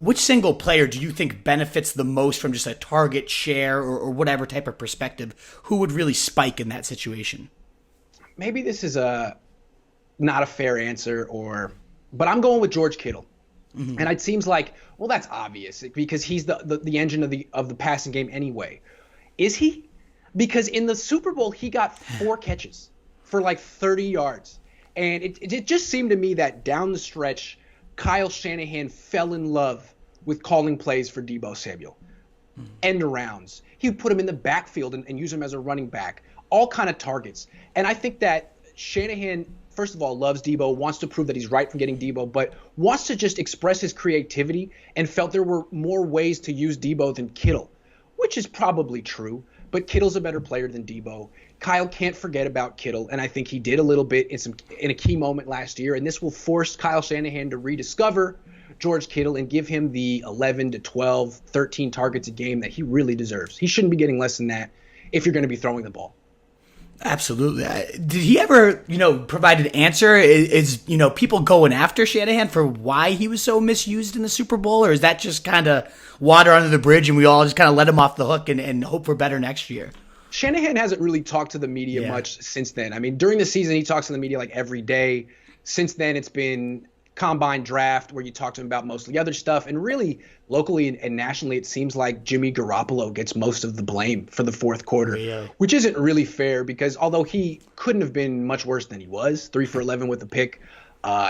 which single player do you think benefits the most from just a target share or whatever type of perspective? Who would really spike in that situation? Maybe this is not a fair answer, but I'm going with George Kittle. Mm-hmm. And it seems like, well, that's obvious because he's the engine of the passing game anyway. Is he? Because in the Super Bowl, he got 4 catches for like 30 yards. And it just seemed to me that down the stretch, Kyle Shanahan fell in love with calling plays for Deebo Samuel. End arounds. He would put him in the backfield and use him as a running back. All kind of targets. And I think that Shanahan, first of all, loves Deebo, wants to prove that he's right from getting Deebo, but wants to just express his creativity and felt there were more ways to use Deebo than Kittle, which is probably true. But Kittle's a better player than Deebo. Kyle can't forget about Kittle, and I think he did a little bit in a key moment last year, and this will force Kyle Shanahan to rediscover George Kittle and give him the 11 to 12, 13 targets a game that he really deserves. He shouldn't be getting less than that if you're going to be throwing the ball. Absolutely. Did he ever, provide an answer? Is people going after Shanahan for why he was so misused in the Super Bowl, or is that just kind of water under the bridge and we all just kind of let him off the hook and hope for better next year? Shanahan hasn't really talked to the media much since then. I mean, during the season, he talks to the media like every day. Since then, it's been combine draft where you talk to him about mostly other stuff. And really, locally and nationally, it seems like Jimmy Garoppolo gets most of the blame for the fourth quarter, which isn't really fair because although he couldn't have been much worse than he was, 3 for 11 with a pick,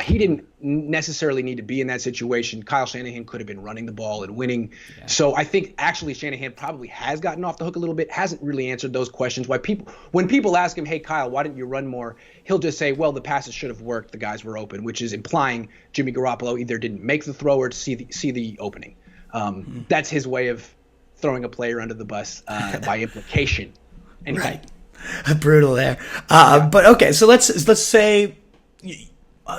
he didn't necessarily need to be in that situation. Kyle Shanahan could have been running the ball and winning. Yeah. So I think actually Shanahan probably has gotten off the hook a little bit, hasn't really answered those questions. When people ask him, hey, Kyle, why didn't you run more? He'll just say, well, the passes should have worked. The guys were open, which is implying Jimmy Garoppolo either didn't make the throw or see the opening. That's his way of throwing a player under the bus by implication. Anyway. Right. Brutal there. But okay, so let's say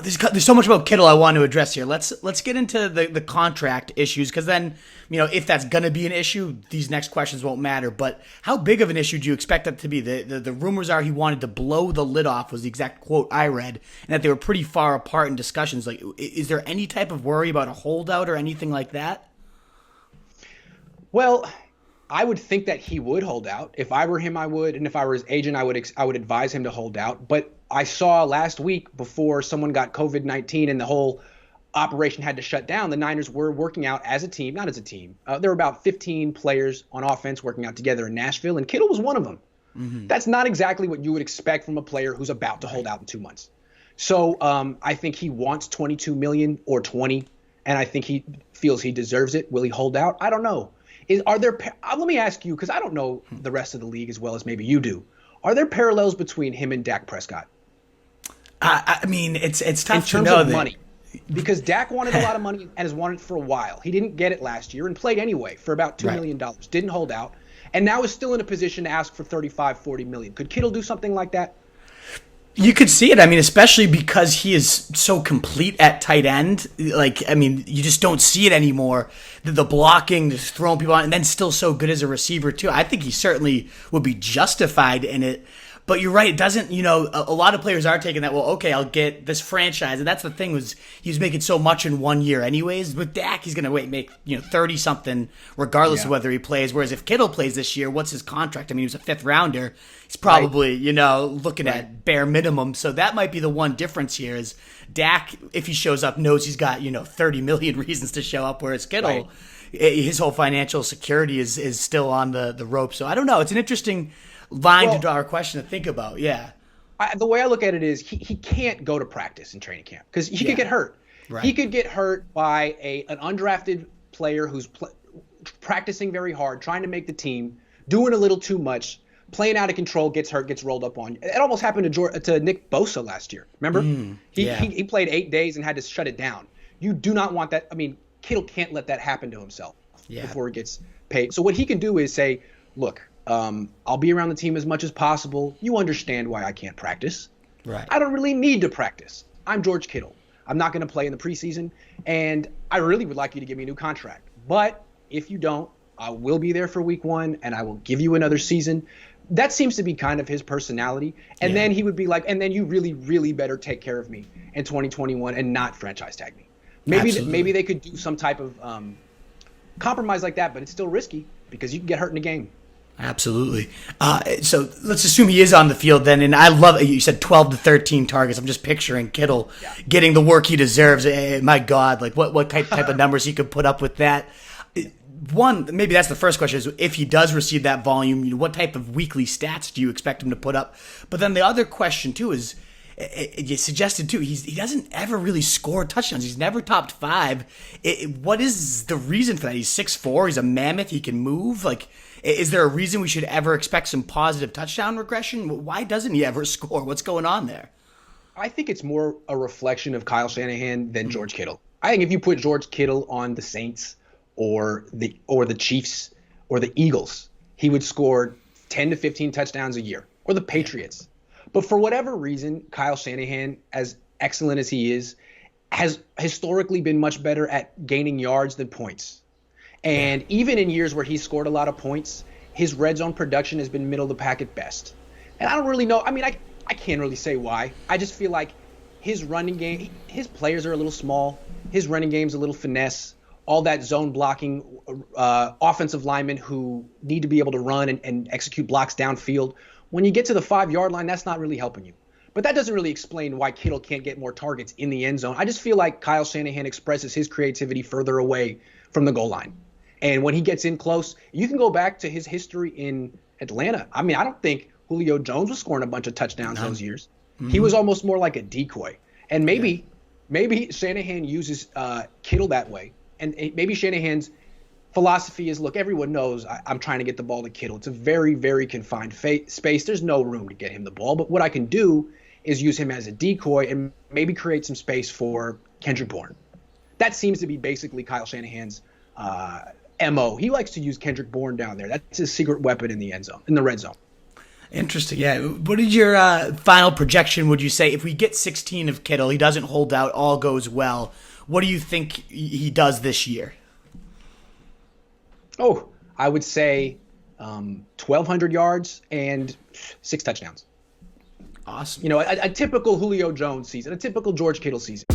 there's so much about Kittle I want to address here. Let's get into the contract issues because then, if that's going to be an issue, these next questions won't matter. But how big of an issue do you expect that to be? The rumors are he wanted to blow the lid off was the exact quote I read, and that they were pretty far apart in discussions. Like, is there any type of worry about a holdout or anything like that? Well, I would think that he would hold out. If I were him, I would. And if I were his agent, I would advise him to hold out. But I saw last week before someone got COVID-19 and the whole operation had to shut down, the Niners were working out as a team, not as a team. There were about 15 players on offense working out together in Nashville, and Kittle was one of them. Mm-hmm. That's not exactly what you would expect from a player who's about to hold out in 2 months. So I think he wants $22 million or 20, and I think he feels he deserves it. Will he hold out? I don't know. Let me ask you, because I don't know the rest of the league as well as maybe you do. Are there parallels between him and Dak Prescott? I mean, it's tough to know. In terms of money. Because Dak wanted a lot of money and has wanted it for a while. He didn't get it last year and played anyway for about $2 million. Didn't hold out. And now is still in a position to ask for $35-40 million. Could Kittle do something like that? You could see it. I mean, especially because he is so complete at tight end. You just don't see it anymore. The blocking, just throwing people on, and then still so good as a receiver, too. I think he certainly would be justified in it. But you're right. It doesn't, a lot of players are taking that, well, okay, I'll get this franchise. And that's the thing was he was making so much in 1 year anyways. With Dak, he's going to make 30-something regardless of whether he plays. Whereas if Kittle plays this year, what's his contract? I mean, he was a 5th rounder. He's probably, looking at bare minimum. So that might be the one difference here is Dak, if he shows up, knows he's got, 30 million reasons to show up. Whereas Kittle, his whole financial security is still on the rope. So I don't know. It's an interesting line to draw our question to think about. The way I look at it is he can't go to practice in training camp because he could get hurt. Right. He could get hurt by an undrafted player who's practicing very hard, trying to make the team, doing a little too much, playing out of control, gets hurt, gets rolled up on. It almost happened to Nick Bosa last year. Remember? He played 8 days and had to shut it down. You do not want that. I mean, Kittle can't let that happen to himself before he gets paid. So what he can do is say, look, I'll be around the team as much as possible. You understand why I can't practice. Right. I don't really need to practice. I'm George Kittle. I'm not going to play in the preseason, and I really would like you to give me a new contract. But if you don't, I will be there for week 1, and I will give you another season. That seems to be kind of his personality. And then he would be like, and then you really, really better take care of me in 2021 and not franchise tag me. Maybe they could do some type of compromise like that, but it's still risky because you can get hurt in a game. Absolutely. So let's assume he is on the field then, and I love you said 12 to 13 targets. I'm just picturing Kittle getting the work he deserves. My God, like what type of numbers he could put up with that. One, maybe that's the first question, is if he does receive that volume, what type of weekly stats do you expect him to put up? But then the other question too is, you suggested too, he doesn't ever really score touchdowns. He's never topped 5. What is the reason for that? He's 6'4". He's a mammoth. He can move. Like, is there a reason we should ever expect some positive touchdown regression? Why doesn't he ever score? What's going on there? I think it's more a reflection of Kyle Shanahan than George Kittle. I think if you put George Kittle on the Saints or the Chiefs or the Eagles, he would score 10 to 15 touchdowns a year, or the Patriots. But for whatever reason, Kyle Shanahan, as excellent as he is, has historically been much better at gaining yards than points. And even in years where he scored a lot of points, his red zone production has been middle of the pack at best. And I don't really know. I mean, I can't really say why. I just feel like his running game, his players are a little small. His running game's a little finesse. All that zone blocking, offensive linemen who need to be able to run and execute blocks downfield. When you get to the 5-yard line, that's not really helping you. But that doesn't really explain why Kittle can't get more targets in the end zone. I just feel like Kyle Shanahan expresses his creativity further away from the goal line. And when he gets in close, you can go back to his history in Atlanta. I mean, I don't think Julio Jones was scoring a bunch of touchdowns those years. Mm-hmm. He was almost more like a decoy. And maybe Shanahan uses Kittle that way. And maybe Shanahan's philosophy is, look, everyone knows I'm trying to get the ball to Kittle. It's a very, very confined space. There's no room to get him the ball. But what I can do is use him as a decoy and maybe create some space for Kendrick Bourne. That seems to be basically Kyle Shanahan's MO. He likes to use Kendrick Bourne down there. That's his secret weapon in the end zone, in the red zone. Interesting. Yeah. What is your final projection, would you say? If we get 16 of Kittle, he doesn't hold out, all goes well, what do you think he does this year? Oh, I would say 1,200 yards and 6 touchdowns. Awesome. You know, a typical Julio Jones season, a typical George Kittle season.